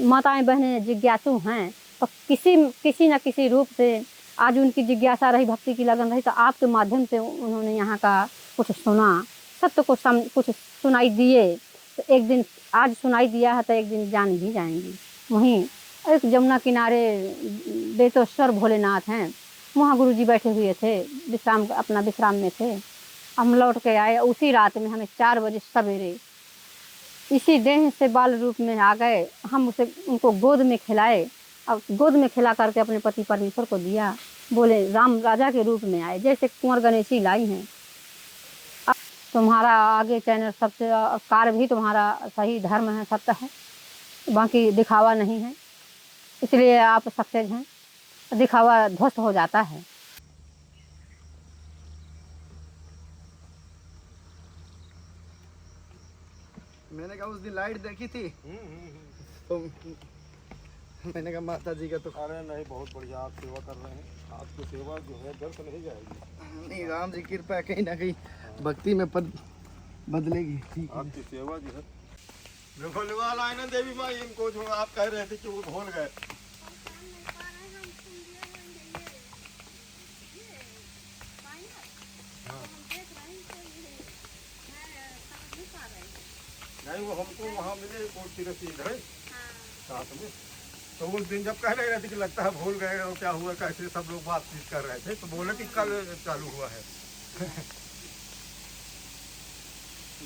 माताएं बहनें जिज्ञासु हैं तो किसी न किसी रूप से आज उनकी जिज्ञासा रही, भक्ति की लगन रही, तो आपके माध्यम से उन्होंने यहाँ का कुछ सुना, सत्य को कुछ सुनाई दिए। तो एक दिन आज सुनाई दिया है तो एक दिन जान भी जाएंगी। वहीं एक जमुना किनारे बेतोश्वर भोलेनाथ हैं, वहाँ गुरुजी बैठे हुए थे, अपना विश्राम में थे। हम लौट के आए, उसी रात में हमें 4 बजे सवेरे इसी देह से बाल रूप में आ गए। हम उनको गोद में खिलाए और गोद में खिला करके अपने पति परमेश्वर को दिया। बोले राम राजा के रूप में आए, जैसे कुंवर गणेशी लाई हैं। अब तुम्हारा आगे चैनल सबसे कार्य भी तुम्हारा सही धर्म है, सत्य है, बाकी दिखावा नहीं है, इसलिए आप सक्सेस हैं। दिखावा ध्वस्त हो जाता है। मैंने कहा उस दिन लाइट देखी थी तो मैंने कहा माता जी का तो अरे नहीं, बहुत बढ़िया आप सेवा कर रहे हैं। आपकी सेवा जो है व्यर्थ नहीं जाएगी। नहीं, राम जी कृपा कहीं ना कहीं भक्ति में पद बदलेगी। ठीक है, आपकी सेवा जो है देखो लाइन देवी माँ, इनको जो आप कह रहे थे कि वो भूल गए। नहीं, वो हमको वहाँ मिले कोर्ट की रसीद है साथ में। तो उस दिन जब कह रहे थे कि लगता है भूल गए और क्या हुआ कैसे, सब लोग बातचीत कर रहे थे, तो बोले कि कल चालू हुआ है।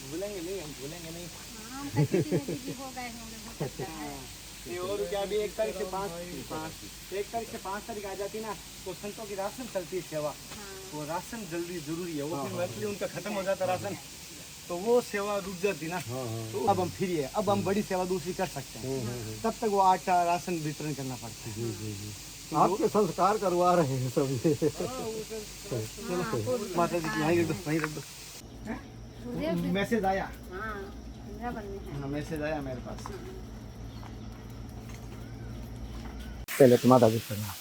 भूलेंगे नहीं, हम भूलेंगे नहीं। और क्या भी 1 तारीख से 5 तारीख आ जाती ना, तो संतों की राशन चलती है सेवा। वो राशन जल्दी जरूरी है, वो फिर मैथिली उनका खत्म हो जाता राशन, तो वो सेवा रुक जाती ना। तो अब हम फ्री है, अब हम बड़ी सेवा दूसरी कर सकते हैं। तब तक वो आटा राशन वितरण करना पड़ता है। आपके संस्कार करवा रहे हैं सब ये। माता जी वहीं रख दो। मैसेज आया, मैसेज आया मेरे पास। पहले तो माता जी करना।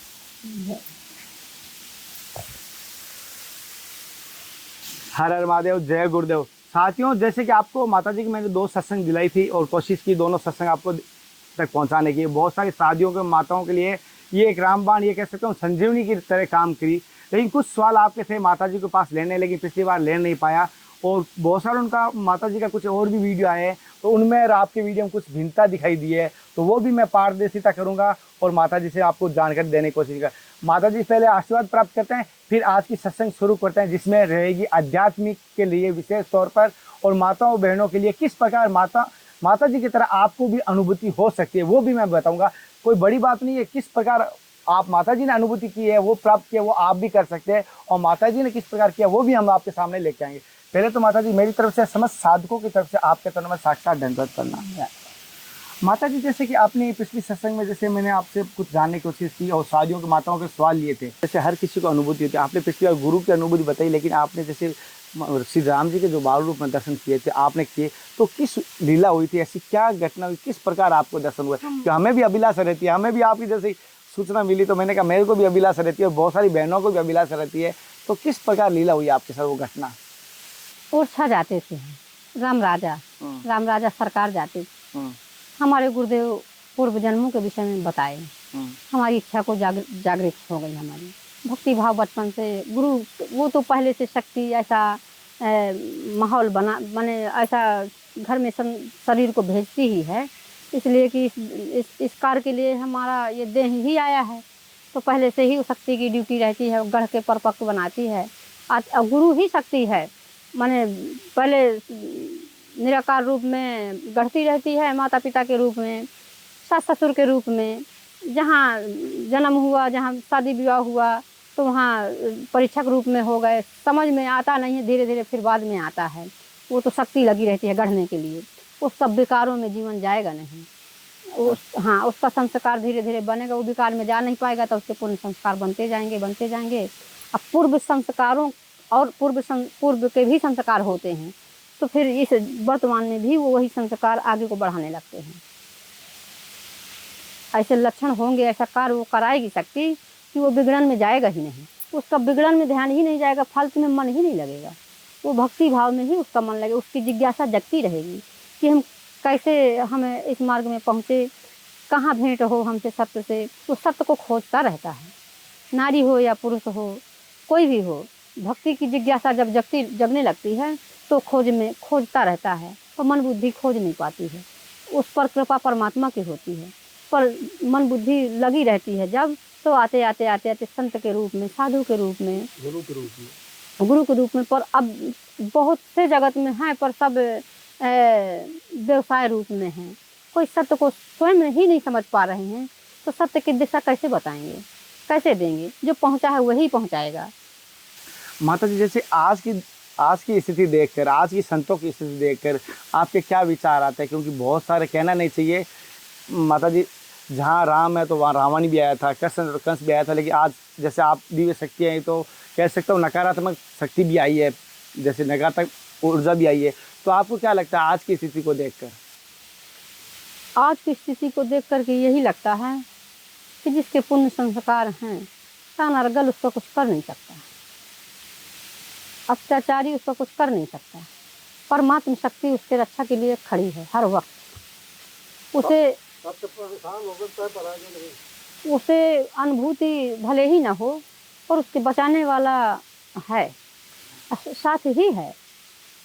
हर हर महादेव, जय गुरुदेव। साथियों, जैसे कि आपको माता जी की मैंने 2 सत्संग दिलाई थी और कोशिश की दोनों सत्संग आपको तक पहुंचाने की। बहुत सारी शादियों के माताओं के लिए ये एक रामबाण, ये कह सकते हूँ संजीवनी की तरह काम करी। लेकिन कुछ सवाल आपके थे माता जी के पास लेने, लेकिन पिछली बार ले नहीं पाया। और बहुत सारा उनका माता जी का कुछ और भी वीडियो आए हैं, तो उनमें और आपके वीडियो में कुछ भिन्नता दिखाई दी है, तो वो भी मैं पारदर्शिता करूँगा और माता जी से आपको जानकारी देने की कोशिश कर। माता जी पहले आशीर्वाद प्राप्त करते हैं, फिर आज की सत्संग शुरू करते हैं, जिसमें रहेगी आध्यात्मिक के लिए विशेष तौर पर, और माताओं बहनों के लिए किस प्रकार माता जी की तरह आपको भी अनुभूति हो सकती है वो भी मैं बताऊंगा। कोई बड़ी बात नहीं है, किस प्रकार आप माता जी ने अनुभूति की है, वो प्राप्त किया, वो आप भी कर सकते हैं, और माता जी ने किस प्रकार किया वो भी हम आपके सामने लेके आएंगे। पहले तो माता जी मेरी तरफ से समस्त साधकों की तरफ से आपके तरफ में साक्षात दंडवत करना है। माता जी, जैसे कि आपने पिछली सत्संग में जैसे मैंने आपसे कुछ जानने की कोशिश की और शादियों की माताओं के सवाल लिए थे, जैसे हर किसी को अनुभूति होती है। आपने पिछली बार गुरु की अनुभूति बताई, लेकिन आपने जैसे श्री राम जी के जो बाल रूप में दर्शन किए थे आपने किए, तो किस लीला हुई थी, ऐसी क्या घटना हुई, किस प्रकार आपको दर्शन हुआ? कि हमें भी अभिलाषा रहती है, हमें भी आपकी जैसे सूचना मिली, तो मैंने कहा मेरे को भी अभिलाषा रहती है और बहुत सारी बहनों को भी अभिलाषा रहती है। तो किस प्रकार लीला हुई आपके साथ वो घटना? उर्छा जाते थे राम राजा सरकार जाते थे। हमारे गुरुदेव पूर्व जन्मों के विषय में बताए, हमारी इच्छा को जागृत हो गई। हमारी भक्ति भाव बचपन से गुरु, वो तो पहले से शक्ति ऐसा माहौल बने, ऐसा घर में शरीर को भेजती ही है, इसलिए कि इस कार्य के लिए हमारा ये देह ही आया है, तो पहले से ही शक्ति की ड्यूटी रहती है, गढ़ के परिपक्व बनाती है। गुरु ही शक्ति है, माने पहले निराकार रूप में गढ़ती रहती है, माता पिता के रूप में, सास ससुर के रूप में, जहाँ जन्म हुआ, जहाँ शादी विवाह हुआ, तो वहाँ परीक्षक रूप में हो गए। समझ में आता नहीं है, धीरे धीरे फिर बाद में आता है। वो तो शक्ति लगी रहती है गढ़ने के लिए, उस सब विकारों में जीवन जाएगा नहीं। उसका संस्कार धीरे धीरे बनेगा, वो विकार में जा नहीं पाएगा, तो उसके पूर्ण संस्कार बनते जाएंगे। अब पूर्व संस्कारों और पूर्व के भी संस्कार होते हैं, तो फिर इस वर्तमान में भी वो वही संस्कार आगे को बढ़ाने लगते हैं। ऐसे लक्षण होंगे, ऐसा कार्य वो कराएगी शक्ति कि वो बिगड़न में जाएगा ही नहीं, उसका बिगड़न में ध्यान ही नहीं जाएगा, फालतू में मन ही नहीं लगेगा, वो भक्ति भाव में ही उसका मन लगेगा। उसकी जिज्ञासा जगती रहेगी कि हम कैसे हमें इस मार्ग में पहुँचे, कहाँ भेंट हो हमसे सत्य से, वो सत्य को खोजता रहता है। नारी हो या पुरुष हो, कोई भी हो, भक्ति की जिज्ञासा जब जगने लगती है तो खोजता रहता है, पर मन बुद्धि खोज नहीं पाती है। उस पर कृपा परमात्मा की होती है, पर मन बुद्धि लगी रहती है जब, तो आते आते संत के रूप में, साधु के रूप में, गुरु के रूप में। पर अब बहुत से जगत में हैं, पर सब व्यवसाय रूप में हैं। कोई सत्य को स्वयं ही नहीं समझ पा रहे हैं, तो सत्य की दिशा कैसे बताएंगे, कैसे देंगे? जो पहुंचा है वही पहुंचाएगा। माता जी, जैसे आज की स्थिति देखकर, आज की संतों की स्थिति देखकर आपके क्या विचार आते हैं? क्योंकि बहुत सारे, कहना नहीं चाहिए माता जी, जहाँ राम है तो वहाँ रावण भी आया था, कृष्ण तो कंस भी आया था, लेकिन आज जैसे आप दिव्य शक्ति आई तो कह सकता हूँ नकारात्मक शक्ति भी आई है, जैसे नकारात्मक ऊर्जा भी आई है। तो आपको क्या लगता है आज की स्थिति को देखकर? आज की स्थिति को देख करके यही लगता है कि जिसके पुण्य संस्कार हैं, तानारगल उसको कुछ कर नहीं सकता, अत्याचारी उसको कुछ कर नहीं सकता। परमात्मा शक्ति उसके रक्षा के लिए खड़ी है हर वक्त। उसे अनुभूति भले ही ना हो, और उसके बचाने वाला है, साथ ही है।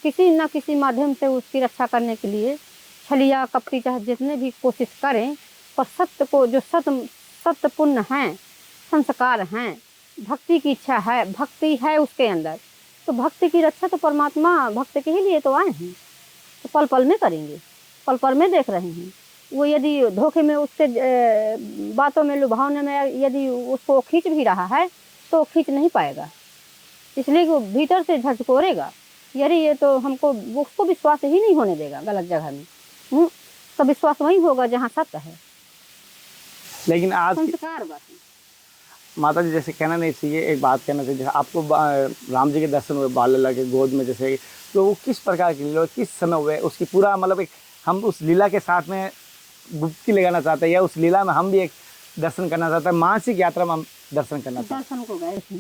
किसी न किसी माध्यम से उसकी रक्षा करने के लिए छलिया कपटी चाहे जितने भी कोशिश करें, पर सत्य को, जो सत्य पुण्य हैं, संस्कार हैं, भक्ति की इच्छा है, भक्ति है उसके अंदर, तो भक्ति की रक्षा तो परमात्मा भक्त के ही लिए तो आए हैं, तो पल पल में करेंगे, पल पल में देख रहे हैं। वो यदि धोखे में, उससे बातों में, लुभावने में यदि उसको खींच भी रहा है तो खींच नहीं पाएगा, इसलिए कि वो भीतर से झकझोरेगा। यदि ये तो हमको, उसको विश्वास ही नहीं होने देगा गलत जगह में। तो विश्वास वही होगा जहाँ सत्य है। लेकिन आज संस्कार बात माता जी, जैसे कहना नहीं चाहिए, एक बात कहना चाहिए, जैसे आपको राम जी के दर्शन हुए बाल लीला के गोद में, जैसे तो वो किस प्रकार की लीला, किस समय हुए, उसकी पूरा मतलब एक हम उस लीला के साथ में डुबकी लगाना चाहते हैं, या उस लीला में हम भी एक दर्शन करना चाहते हैं, मानसिक यात्रा में हम दर्शन करना चाहते हैं? दर्शन को गए थे।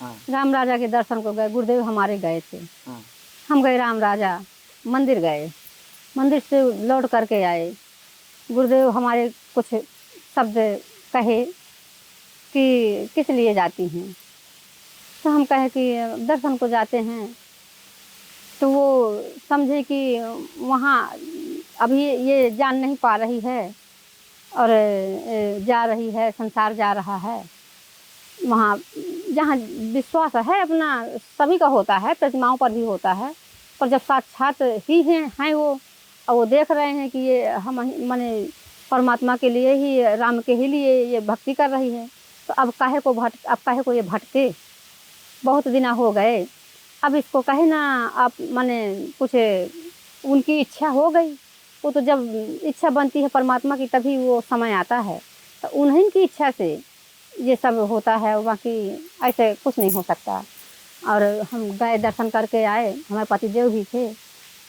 हाँ। राम राजा के दर्शन को गए, गुरुदेव हमारे गए थे। हाँ। हम गए राम राजा मंदिर गए, मंदिर से लौट करके आए। गुरुदेव हमारे कुछ शब्द कहे कि किस लिए जाती हैं, तो हम कहे कि दर्शन को जाते हैं। तो वो समझे कि वहाँ अभी ये जान नहीं पा रही है और जा रही है, संसार जा रहा है। वहाँ जहाँ विश्वास है अपना, सभी का होता है, प्रतिमाओं पर भी होता है, पर जब साक्षात ही हैं वो, और वो देख रहे हैं कि ये हम माने परमात्मा के लिए ही, राम के ही लिए ये भक्ति कर रही है, तो अब काहे को ये भटके, बहुत दिन हो गए, अब इसको कहे ना आप, माने कुछ उनकी इच्छा हो गई। वो तो जब इच्छा बनती है परमात्मा की तभी वो समय आता है, तो उन्हीं की इच्छा से ये सब होता है, बाकी ऐसे कुछ नहीं हो सकता। और हम गए, दर्शन करके आए, हमारे पतिदेव भी थे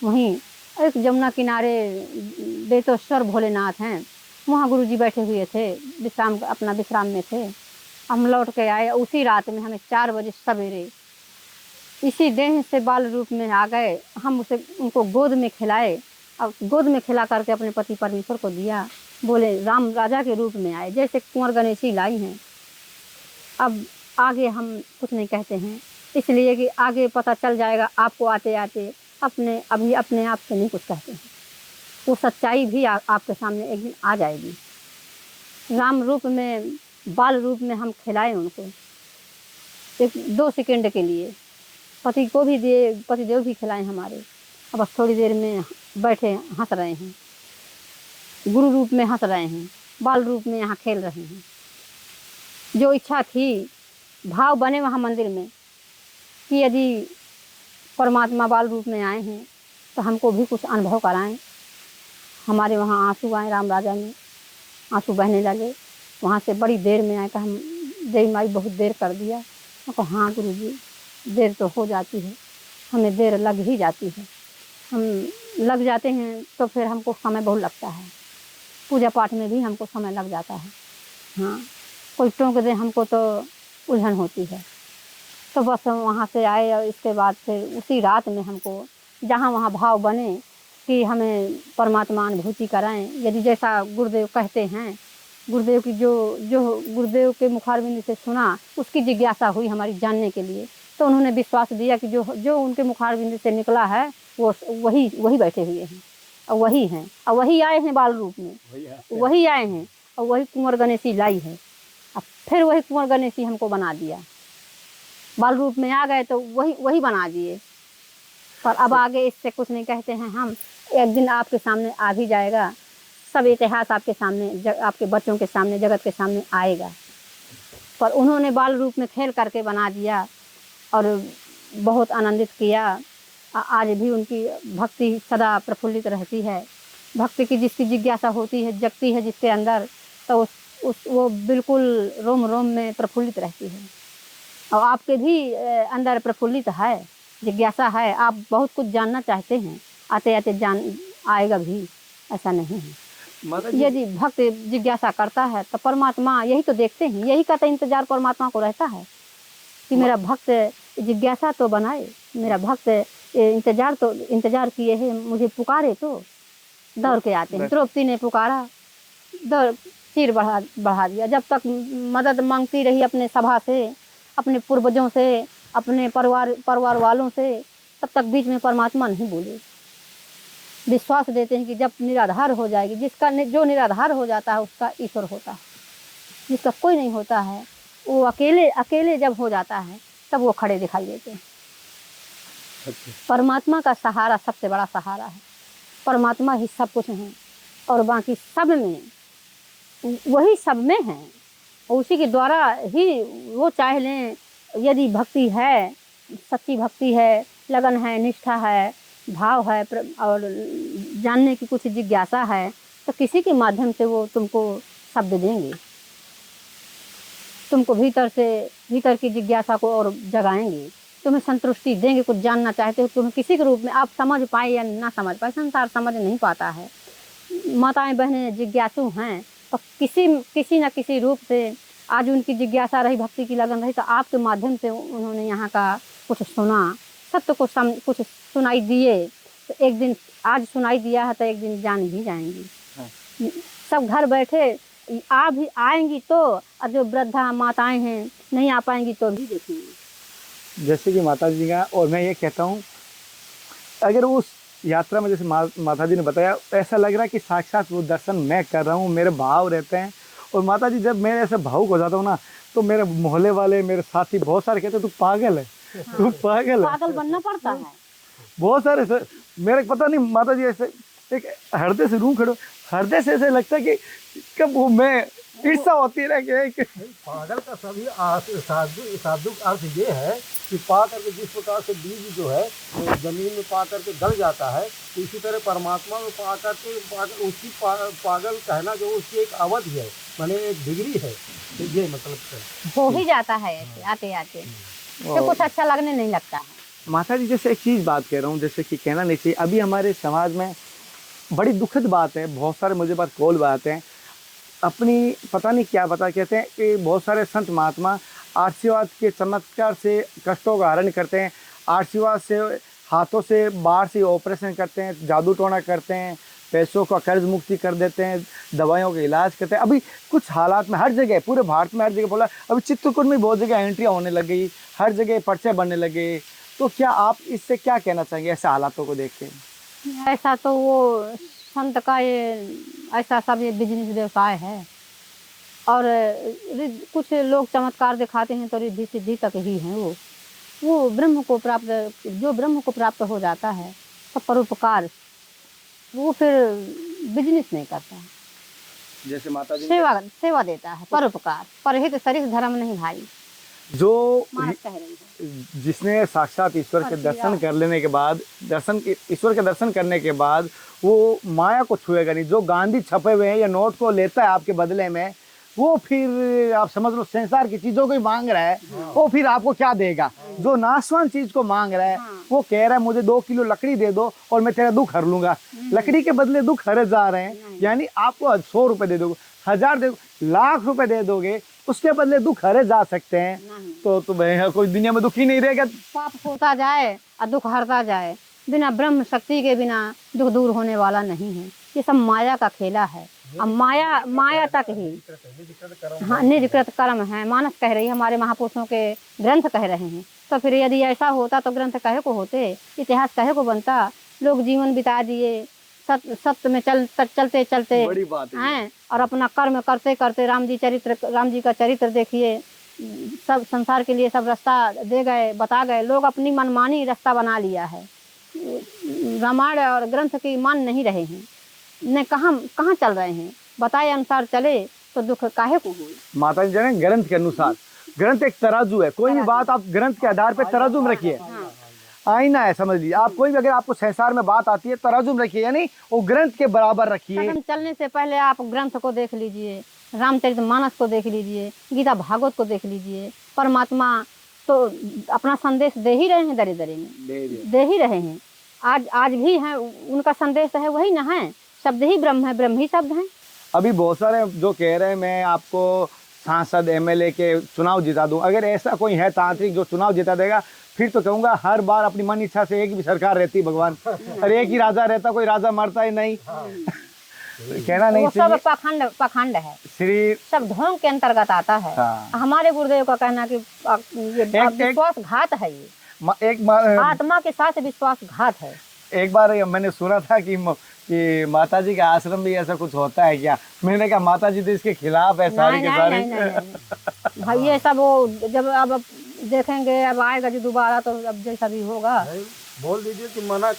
वहीं। एक जमुना किनारे बेतोश्वर भोलेनाथ हैं, वहाँ गुरुजी बैठे हुए थे, अपना विश्राम में थे। हम लौट के आए, उसी रात में हमें 4 बजे सवेरे इसी देह से बाल रूप में आ गए। हम उनको गोद में खिलाए, और गोद में खिला करके अपने पति परमेश्वर को दिया। बोले राम राजा के रूप में आए, जैसे कुंवर गणेशी लाई हैं। अब आगे हम कुछ नहीं कहते हैं, इसलिए कि आगे पता चल जाएगा आपको आते आते। अभी अपने आप से नहीं कुछ कहते हैं, वो सच्चाई भी आपके सामने एक दिन आ जाएगी। राम रूप में, बाल रूप में हम खिलाए उनको 1-2 सेकंड के लिए। पति को भी दिए, पतिदेव भी खिलाए हमारे। अब बस थोड़ी देर में बैठे हंस रहे हैं, गुरु रूप में हंस रहे हैं, बाल रूप में यहाँ खेल रहे हैं। जो इच्छा थी, भाव बने वहाँ मंदिर में कि यदि परमात्मा बाल रूप में आए हैं तो हमको भी कुछ अनुभव कराएं। हमारे वहाँ आंसू आए, राम राजा में आंसू बहने लगे। वहाँ से बड़ी देर में आए, कहा हम जय माई बहुत देर कर दिया। मैं कहा हाँ गुरुजी, देर तो हो जाती है, हमें देर लग ही जाती है। हम लग जाते हैं तो फिर हमको समय बहुत लगता है, पूजा पाठ में भी हमको समय लग जाता है। हाँ, कोई टोक दे हमको तो उलझन होती है। तो बस हम वहाँ से आए, और इसके बाद फिर उसी रात में हमको जहाँ वहाँ भाव बने कि हमें परमात्मा अनुभूति कराएं। यदि जैसा गुरुदेव कहते हैं, गुरुदेव की जो जो गुरुदेव के मुखारबिंद से सुना, उसकी जिज्ञासा हुई हमारी जानने के लिए, तो उन्होंने विश्वास दिया कि जो जो उनके मुखारबिंद से निकला है वो वही बैठे हुए हैं और वही हैं और वही आए हैं बाल रूप में, वही आए हैं और वही कुंवर गणेशी लाई है। अब फिर वही कुंवर गणेशी हमको बना दिया, बाल रूप में आ गए तो वही बना दिए। पर अब आगे इससे कुछ नहीं कहते हैं हम। एक दिन आपके सामने आ भी जाएगा, सब इतिहास आपके सामने, आपके बच्चों के सामने, जगत के सामने आएगा। पर उन्होंने बाल रूप में खेल करके बना दिया और बहुत आनंदित किया। आज भी उनकी भक्ति सदा प्रफुल्लित रहती है। भक्ति की जिसकी जिज्ञासा होती है, जगती है जिसके अंदर, तो वो बिल्कुल रोम रोम में प्रफुल्लित रहती है। और आपके भी अंदर प्रफुल्लित है, जिज्ञासा है, आप बहुत कुछ जानना चाहते हैं, आते आते जान आएगा भी, ऐसा नहीं है। यदि भक्त जिज्ञासा करता है तो परमात्मा यही तो देखते हैं, यही का तो इंतजार परमात्मा को रहता है कि मेरा भक्त जिज्ञासा तो बनाए, मेरा भक्त इंतजार किए है, मुझे पुकारे तो दौड़ के आते हैं। द्रौपदी ने पुकारा, दौड़ सिर बढ़ा दिया। जब तक मदद मांगती रही अपने सभा से, अपने पूर्वजों से, अपने परिवार वालों से, तब तक बीच में परमात्मा नहीं बोले। विश्वास देते हैं कि जब निराधार हो जाएगी, जो निराधार हो जाता है उसका ईश्वर होता है, जिसका कोई नहीं होता है वो अकेले जब हो जाता है तब वो खड़े दिखाई देते हैं। परमात्मा का सहारा सबसे बड़ा सहारा है, परमात्मा ही सब कुछ है और बाकी सब में वही सब में है, उसी के द्वारा ही वो चाहे लें। यदि भक्ति है, सच्ची भक्ति है, लगन है, निष्ठा है, भाव है और जानने की कुछ जिज्ञासा है, तो किसी के माध्यम से वो तुमको शब्द देंगे, तुमको भीतर की जिज्ञासा को और जगाएंगे, तुम्हें संतुष्टि देंगे। कुछ जानना चाहते हो तुम्हें किसी के रूप में, आप समझ पाए या ना समझ पाए, संसार समझ नहीं पाता है। माताएं बहनें जिज्ञासु हैं तो किसी न किसी रूप से आज उनकी जिज्ञासा रही, भक्ति की लगन रही, तो आपके माध्यम से उन्होंने यहाँ का कुछ सुना, सत्य को कुछ सुनाई दिए। तो एक दिन आज सुनाई दिया है तो एक दिन जान भी जाएंगी। सब घर बैठे आ भी आएंगी तो, और जो वृद्धा माताएं हैं नहीं आ पाएंगी तो भी देखेंगी। जैसे कि माता जी का, और मैं ये कहता हूँ अगर उस यात्रा में जैसे माता जी ने बताया, ऐसा लग रहा है कि साक्षात वो दर्शन मैं कर रहा हूँ, मेरे भाव रहते हैं। और माता जी, जब मैं ऐसे भावुक हो जाता हूँ ना, तो मेरे मोहल्ले वाले, मेरे साथी बहुत सारे कहते हैं तू पागल है, तू पागल है। पागल बनना पड़ता है। बहुत सारे सर, मेरे पता नहीं माता जी, ऐसे एक हृदय से रूम खड़ो, हृदय से ऐसे लगता है कि कब वो मैं ईर्षा होती है कि पागल का सभी शाब्दिक अर्थ ये है कि पा करके जिस प्रकार से बीज जो है वो जमीन में पा करके गल जाता है, तो इसी तरह परमात्मा में पा करके उसकी पागल कहना जो उसकी एक अवधि है, माने एक डिग्री है, तो ये मतलब हो ही जाता है ऐसे आते आते, तो कुछ अच्छा लगने नहीं लगता है। माता जी, जैसे एक चीज़ बात कह रहा हूँ, जैसे कि कहना नहीं चाहिए, अभी हमारे समाज में बड़ी दुखद बात है, बहुत सारे मुझे बात कॉल बात हैं, अपनी पता नहीं क्या बता कहते हैं कि बहुत सारे संत महात्मा आशीर्वाद के चमत्कार से कष्टों का हरण करते हैं, आशीर्वाद से हाथों से बाहर से ऑपरेशन करते हैं, जादू टोना करते हैं, पैसों का कर्ज मुक्ति कर देते हैं, दवाइयों का इलाज करते हैं। अभी कुछ हालात में हर जगह, पूरे भारत में हर जगह बोला, अभी चित्रकूट में बहुत जगह एंट्रियाँ होने लग गई, हर जगह पर्चे बनने लगे। तो क्या आप इससे क्या कहना चाहेंगे ऐसे हालातों को देख के? ऐसा तो वो संत का ये ऐसा सब ये बिजनेस व्यवसाय है, और कुछ लोग चमत्कार दिखाते हैं तो रिद्धि सिद्धि तक ही हैं। वो ब्रह्म को प्राप्त, जो ब्रह्म को प्राप्त हो जाता है तो परोपकार, वो फिर बिजनेस नहीं करता है, जैसे माता जी सेवा देता है, परोपकार, परहित सरिस धर्म नहीं भाई, जो मानस कह रही है। जिसने साक्षात ईश्वर के दर्शन कर लेने के बाद, ईश्वर के दर्शन करने के बाद वो माया को छुएगा नहीं। जो गांधी छपे हुए हैं या नोट को लेता है आपके बदले में, वो फिर आप समझ लो संसार की चीजों को ही मांग रहा है, वो फिर आपको क्या देगा? जो नाशवान चीज को मांग रहा है, वो कह रहा है मुझे 2 किलो लकड़ी दे दो और मैं तेरा दुख हर लूंगा। लकड़ी के बदले दुख हरे जा रहे हैं, यानी आपको 100 रुपए दे दोगे, 1000 दे, लाख रुपए दे दोगे, उसके बदले दुख हरे जा सकते हैं। तो भाई कोई दुनिया में दुख ही नहीं रहेगा। पाप होता जाए और दुख हरता जाए, बिना ब्रह्म शक्ति के बिना दुख दूर होने वाला नहीं है। ये सब माया का खेला है। अब माया तक ही हाँ निजकृत कर्म है, मानस कह रही है, हमारे महापुरुषों के ग्रंथ कह रहे हैं। तो फिर यदि ऐसा होता तो ग्रंथ कहे को होते, इतिहास कहे को बनता। लोग जीवन बिता दिए सत्य में चलते चलते बड़ी बात है हैं, और अपना कर्म करते करते राम जी का चरित्र देखिए, सब संसार के लिए सब रास्ता दे गए, बता गए। लोग अपनी मनमानी रास्ता बना लिया है, रामायण और ग्रंथ की मान नहीं रहे हैं, न कहाँ चल रहे हैं। बताए अनुसार चले तो दुख काहे को हुए। माता जी जाने ग्रंथ के अनुसार, ग्रंथ एक तराजू है, कोई भी बात आप ग्रंथ के आधार पे तराजू में रखिए। आईना है, समझ लीजिए आप, कोई भी अगर आपको संसार में बात आती है तराजू में रखिए, यानी वो ग्रंथ के बराबर रखिए। कदम चलने से पहले आप ग्रंथ को देख लीजिए, रामचरितमानस को देख लीजिए, गीता भागवत को देख लीजिए। परमात्मा तो अपना संदेश दे ही रहे हैं, दरे दरे में दे ही रहे हैं। आज भी हैं, उनका संदेश है वही ना है, शब्द ही ब्रह्म है, ब्रह्म ही शब्द है। अभी बहुत सारे जो कह रहे हैं मैं आपको सांसद एमएलए के चुनाव जिता दूं, अगर ऐसा कोई है तांत्रिक जो चुनाव जिता देगा, फिर तो कहूँगा हर बार अपनी मन इच्छा से एक भी सरकार रहती भगवान, और एक ही राजा रहता, कोई राजा मरता ही नहीं। कहना नहीं वो सब पाखंड है, श्री सब ढोंग के अंतर्गत आता है। हमारे गुरुदेव का कहना कि विश्वासघात है, ये आत्मा के साथ विश्वासघात है। एक बार मैंने सुना था कि माता जी का आश्रम भी ऐसा कुछ होता है क्या? मैंने कहा माता जी तो इसके खिलाफ है सारी के सारी। भाई ये सब वो जब अब देखेंगे, अब आएगा जो दोबारा, तो अब जैसा भी होगा। बोल दीजिए कि मना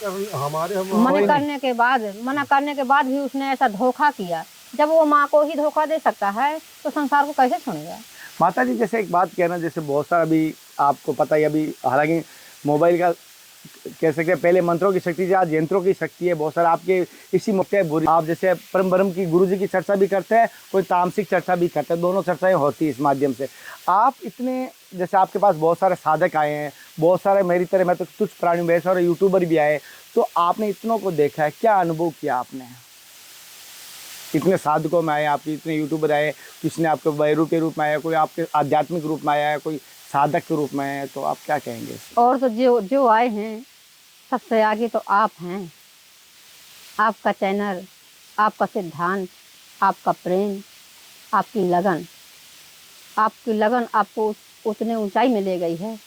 करने के बाद भी उसने ऐसा धोखा किया। जब वो माँ को ही धोखा दे सकता है तो संसार को कैसे छोड़ेगा। माता जी जैसे एक बात कहना, जैसे बहुत सारा अभी आपको पता ही, अभी हालांकि मोबाइल का कह सकते हैं पहले मंत्रों की शक्ति थी, आज यंत्रों की शक्ति है। बहुत सारा आपके इसी मुख्य बुरी, आप जैसे परम ब्रह्म की गुरु जी की चर्चा भी करते हैं, कोई तामसिक चर्चा भी करते हैं, दोनों चर्चाएं होती है इस माध्यम से। आप इतने, जैसे आपके पास बहुत सारे साधक आए हैं, बहुत सारे मेरी तरह मैं तो तुच्छ प्राणी में और यूट्यूबर भी आए, तो आपने इतनों को देखा है, क्या अनुभव किया आपने? इतने साधकों में आए, आपके इतने यूट्यूबर आए, किसी ने आपके बैरू के रूप में आया, कोई आपके आध्यात्मिक रूप में आया है, कोई साधक के रूप में है, तो आप क्या कहेंगे? और तो जो आए हैं सबसे आगे तो आप हैं। आपका चैनल, आपका सिद्धांत, आपका प्रेम, आपकी लगन आपको उतने ऊंचाई में ले गई है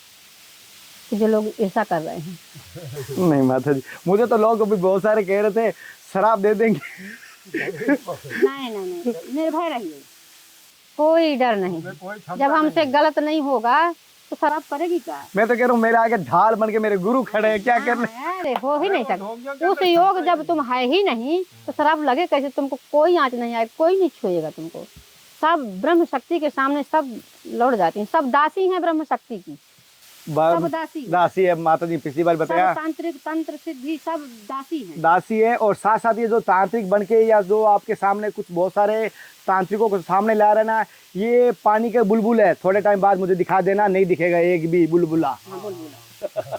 कि जो लोग ऐसा कर रहे हैं। नहीं माता जी, मुझे तो लोग अभी बहुत सारे कह रहे थे शराब दे देंगे। नहीं, निर्भय रहिए, कोई डर नहीं। जब हमसे गलत नहीं होगा तो शराब करेगी क्या? मैं तो कह रहा हूँ मेरे आगे ढाल बन के मेरे गुरु खड़े हैं, क्या करने? अरे हो ही नहीं सकता उस योग, जब तुम है ही नहीं तो शराब लगे कैसे? तुमको कोई आँच नहीं आएगा, कोई नहीं छुएगा तुमको। सब ब्रह्म शक्ति के सामने सब लौट जाती हैं, सब दासी हैं ब्रह्म शक्ति की, सब दासी है। माता जी पिछली बार बताया, तांत्रिक तंत्र सिद्धि सब दासी हैं, दासी है। और साथ साथ ये जो तांत्रिक बनके या जो आपके सामने कुछ बहुत सारे तांत्रिकों को सामने ला रहे ना, ये पानी के बुलबुल है, थोड़े टाइम बाद मुझे दिखा देना, नहीं दिखेगा एक भी बुलबुला।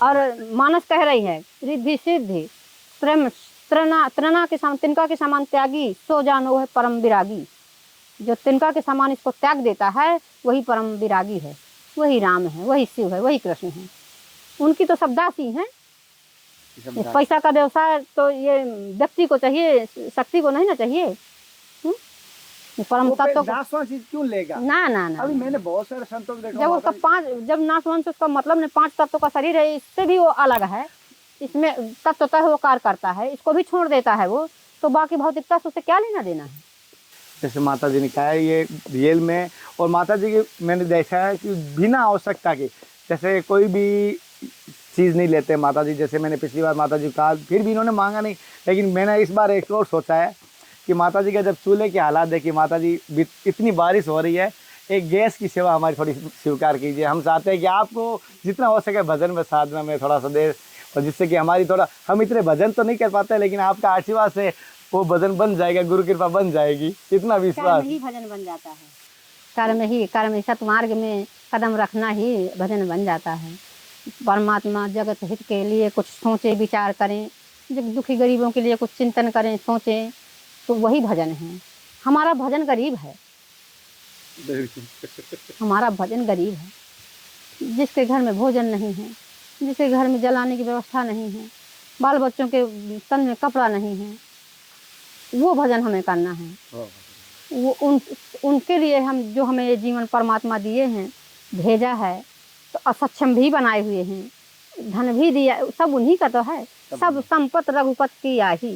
और मानस कह रही है रिद्धि सिद्धि प्रेम त्रना के समान, तिनका के समान त्यागी, सो जानो है परम विरागी। जो तिनका के समान इसको त्याग देता है वही परम विरागी है, वही राम है, वही शिव है, वही कृष्ण है। उनकी तो सब दासी हैं। पैसा का व्यवसाय तो ये व्यक्ति को चाहिए, शक्ति को नहीं ना चाहिए। परम तत्व नाशवंश चीज क्यों लेगा? ना अभी मैंने बहुत सारे संतों को देखा, जब उसका जब नाशवंश, उसका मतलब ने 5 तत्वों का शरीर है, इससे भी वो अलग है, इसमें तत्वतः वो कार्य करता है, इसको भी छोड़ देता है वो, तो बाकी भौतिकता से उसे क्या लेना देना है। जैसे माता जी ने कहा है ये रियल में, और माता जी की मैंने देखा है कि बिना आवश्यकता के, जैसे कोई भी चीज़ नहीं लेते माता जी। जैसे मैंने पिछली बार माता जी को कहा, फिर भी इन्होंने मांगा नहीं, लेकिन मैंने इस बार एक और सोचा है कि माता जी का जब चूल्हे के हालात देखिए, माता जी इतनी बारिश हो रही है, एक गैस की सेवा हमारी थोड़ी स्वीकार कीजिए। हम चाहते हैं कि आपको जितना हो सके भजन में, साधना में थोड़ा सा दे, और जिससे कि हमारी थोड़ा, हम इतने भजन तो नहीं कर पाते, लेकिन आपका आशीर्वाद से वो भजन बन जाएगा, गुरु कृपा बन जाएगी, इतना विश्वास। ही भजन बन जाता है, कर्म सतमार्ग में कदम रखना ही भजन बन जाता है। परमात्मा जगत हित के लिए कुछ सोचे विचार करें, जब दुखी गरीबों के लिए कुछ चिंतन करें, सोचें, तो वही भजन है। हमारा भजन गरीब है, हमारा भजन गरीब है। जिसके घर में भोजन नहीं है, जिसके घर में जलाने की व्यवस्था नहीं है, बाल बच्चों के तन में कपड़ा नहीं है, वो भजन हमें करना है। वो उनके लिए हम जो हमें ये जीवन परमात्मा दिए हैं, भेजा है, तो असक्षम भी बनाए हुए हैं, धन भी दिया, सब उन्हीं का तो है। सब संपत रघुपत की आही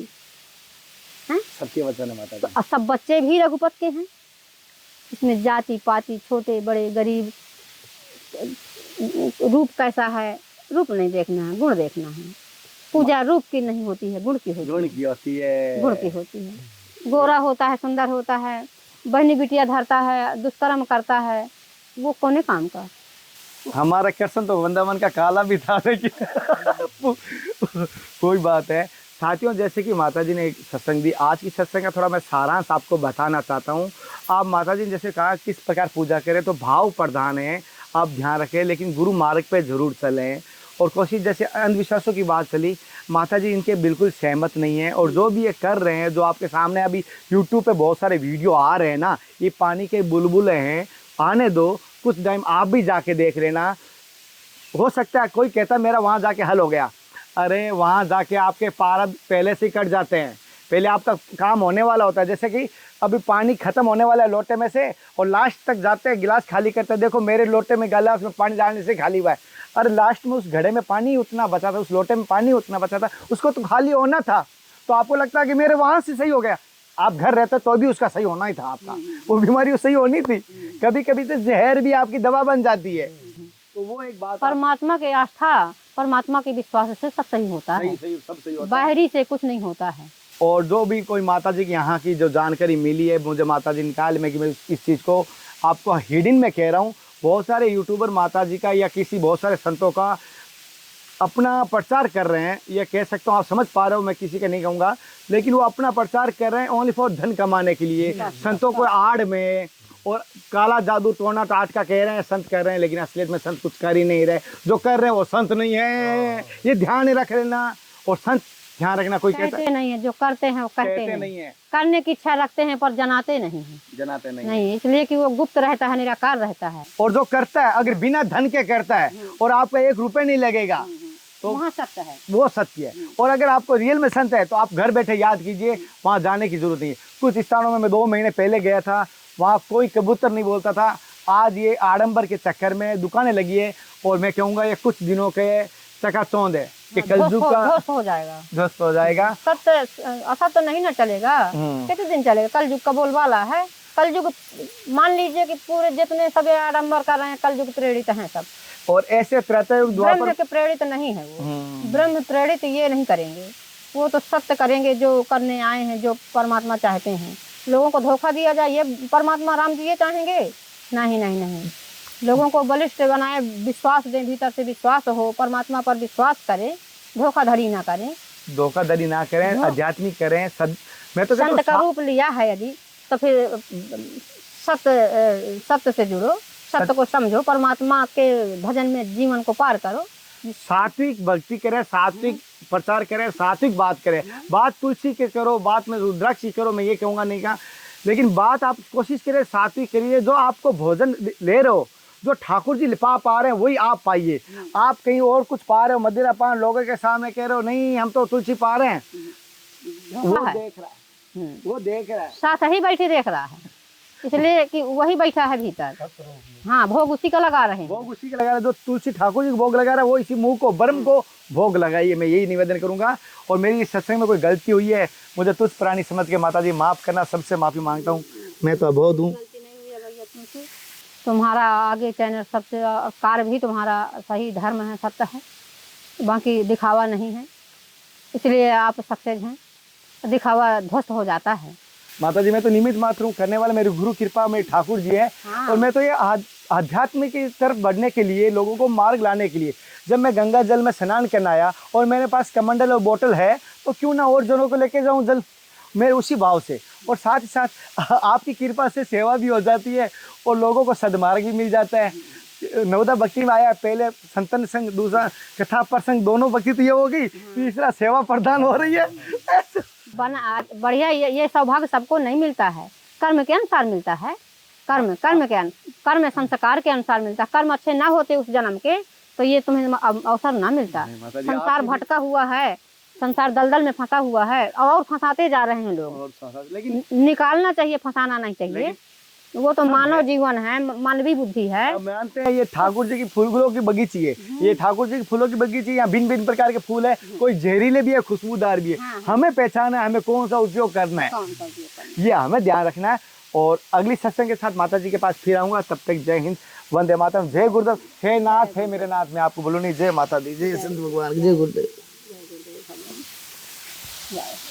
हैं, सत्य वचन है माता जी। तो सब बच्चे भी रघुपत के हैं। इसमें जाति पाति, छोटे बड़े, गरीब, रूप कैसा है, रूप नहीं देखना है, गुण देखना है। पूजा रूप की नहीं होती है, गुण की होती है। गुण की होती है, गुण की होती है। गोरा होता है, सुंदर होता है, बहनी बिटिया धरता है, दुष्कर्म करता है, वो कोने काम का। हमारा कृष्ण तो वृंदावन का काला भी था, लेकिन कोई बात है। साथियों, जैसे कि माता जी ने एक सत्संग दी, आज की सत्संग का थोड़ा मैं सारांश आपको बताना चाहता हूँ। आप माता जी ने जैसे कहा किस प्रकार पूजा करें, तो भाव प्रधान है, आप ध्यान रखें, लेकिन गुरु मार्ग पे जरूर चलें। और कोशिश, जैसे अंधविश्वासों की बात चली, माता जी इनके बिल्कुल सहमत नहीं है। और जो भी ये कर रहे हैं, जो आपके सामने अभी यूट्यूब पे बहुत सारे वीडियो आ रहे हैं ना, ये पानी के बुलबुले हैं, आने दो, कुछ टाइम आप भी जाके देख लेना। हो सकता है कोई कहता मेरा वहाँ जाके हल हो गया, अरे वहाँ जाके आपके पारद पहले से कट जाते हैं, पहले आपका काम होने वाला होता है। जैसे कि अभी पानी खत्म होने वाला है लोटे में से, और लास्ट तक जाते हैं गिलास खाली करते हैं, देखो मेरे लोटे में गिलास में पानी डालने से खाली हुआ है, अरे लास्ट में उस घड़े में पानी उतना बचा था, उस लोटे में पानी उतना बचा था, उसको तो खाली होना था। तो आपको लगता है कि मेरे वहाँ से सही हो गया, आप घर रहते तो भी उसका सही होना ही था, आपका वो बीमारी सही होनी थी। कभी कभी तो जहर भी आपकी दवा बन जाती है। तो वो एक बात, परमात्मा की आस्था, परमात्मा के विश्वास से सब सही होता है, सब सही होता है, बाहरी से कुछ नहीं होता है। और जो भी कोई माता जी की यहाँ की जो जानकारी मिली है मुझे माता जी निकाल में, कि मैं इस चीज़ को आपको हिडन में कह रहा हूँ। बहुत सारे यूट्यूबर माता जी का या किसी बहुत सारे संतों का अपना प्रचार कर रहे हैं, ये कह सकता हूँ, आप समझ पा रहे हो, मैं किसी का नहीं कहूँगा, लेकिन वो अपना प्रचार कर रहे हैं ओनली फॉर धन कमाने के लिए, संतों को आड़ में, और काला जादू टोना टाट का कह रहे हैं संत कर रहे हैं, लेकिन असलियत में संत कुछ कर ही नहीं रहे। जो कर रहे हैं वो संत नहीं है, ये ध्यान रख लेना। और संत ध्यान रखना, कोई कहता कहते नहीं है, जो करते हैं वो कहते नहीं है, करने की इच्छा रखते हैं पर जनाते नहीं है, जनाते नहीं, नहीं, इसलिए कि वो गुप्त रहता है, निराकार रहता है। और जो करता है अगर बिना धन के करता है और आपका 1 रुपए नहीं लगेगा, तो वहाँ सत्य है, वो सत्य है। और अगर आपको रियल में संत है तो आप घर बैठे याद कीजिए, वहाँ जाने की जरूरत नहीं है। कुछ स्थानों में मैं 2 महीने पहले गया था, वहाँ कोई कबूतर नहीं बोलता था। आज ये आडंबर के चक्कर में दुकानें लगी है, और मैं कहूँगा ये कुछ दिनों के चकाचौंध है कि कलयुग का ध्वस्त हो जाएगा, ध्वस्त हो जाएगा। सत्य असत्य नहीं ना चलेगा, कितने दिन चलेगा? कलयुग का बोलबाला है। कलयुग मान लीजिए कि पूरे जितने सब आडंबर कर रहे हैं, कलयुग प्रेरित हैं सब, और ऐसे त्रेतायुग ब्रह्म द्वापर के प्रेरित नहीं है वो, ब्रह्म प्रेरित ये नहीं करेंगे, वो तो सत्य करेंगे जो करने आए हैं, जो परमात्मा चाहते हैं। लोगों को धोखा दिया जाए ये परमात्मा राम जी ये चाहेंगे? नहीं नहीं नहीं, लोगों को बलिष्ठ बनाए, विश्वास दें, भीतर से विश्वास हो, परमात्मा पर विश्वास करें, धोखाधड़ी ना करें, धोखाधड़ी ना करें, आध्यात्मिक करें। मैं तो संत का रूप लिया है यदि, तो फिर सत्य से जुड़ो, सत्य को समझो, परमात्मा के भजन में जीवन को पार करो, सात्विक भक्ति करें, सात्विक प्रचार करें, सात्विक बात करें। बात तुलसी के करो, बात में रुद्राक्ष की करो, मैं ये कहूँगा नहीं कहा, लेकिन बात आप कोशिश करें सात्विक करिए। जो आपको भोजन ले रहे हो, जो ठाकुर जी पा रहे हैं वही आप पाइए। आप कहीं और कुछ पा रहे हो, मदिरा पान लोगों के सामने कह रहे हो नहीं हम तो तुलसी पा रहे हैं, वो देख रहा है, वो देख रहा है, साथ ही बैठे देख रहा है, इसलिए कि वही बैठा है भीतर। हाँ, भोग उसी का लगा रहे हैं, भोग उसी का लगा रहे हैं। जो तुलसी ठाकुर जी को भोग लगा रहा है वो इसी मुंह को, ब्रह्म को भोग लगाइए, मैं यही निवेदन करूंगा। और मेरी इस सत्संग में कोई गलती हुई है, मुझे तुच्छ प्राणी समझ के माता जी माफ करना, सबसे माफी मांगता हूँ, मैं तो अबोध हूँ। तुम्हारा आगे चैनल सबसे कार्य भी तुम्हारा सही धर्म है, सत्य है, बाकी दिखावा नहीं है, इसलिए आप सक्सेस हैं। दिखावा ध्वस्त हो जाता है। माता जी मैं तो निमित्त मात्र हूँ, करने वाला मेरी गुरु कृपा मेरे ठाकुर जी है। हाँ। और मैं तो ये आध्यात्म की तरफ बढ़ने के लिए, लोगों को मार्ग लाने के लिए, जब मैं गंगा जल में स्नान करने आया और मेरे पास कमंडल और बोतल है, तो क्यों ना और जनों को लेके जाऊँ जल, मेरे उसी भाव से। और साथ ही साथ आपकी कृपा से सेवा भी हो जाती है और लोगों को सदमार्ग भी मिल जाता है। नवदा भक्ति में आया, पहले संतन संग, दूसरा कथा प्रसंग, दोनों भक्ति तो ये हो गई, तीसरा सेवा प्रदान हो रही है। बढ़िया, ये सौभाग्य सबको नहीं मिलता है, कर्म के अनुसार मिलता है, कर्म संस्कार के अनुसार मिलता है। कर्म अच्छे ना होते उस जन्म के, तो ये तुम्हें अवसर ना मिलता। संसार भटका हुआ है, संसार दलदल में फंसा हुआ है और फंसाते जा रहे हैं लोग। और लेकिन निकालना चाहिए, फंसाना नहीं चाहिए। वो तो मानव जीवन है, मानवीय बुद्धि है। अब मानते हैं ये ठाकुर जी की फूलों की बगीची है, ये ठाकुर जी की फूलों की बगीची, यहाँ भिन्न भिन्न प्रकार के फूल है, कोई जहरीले भी है, खुशबूदार भी है। हाँ, हाँ। हमें पहचाना है, हमें कौन सा उपयोग करना है, कौन सा उपयोग करना ये हमें ध्यान रखना है। और अगली सत्संग के साथ माता जी के पास फिर आऊंगा। तब तक जय हिंद, वंदे मातरम, जय गुरुदेव, हे नाथ, हे मेरे नाथ। मैं आपको बोलूँ नहीं, जय माता दी, जय संत भगवान, जय गुरुदेव। है।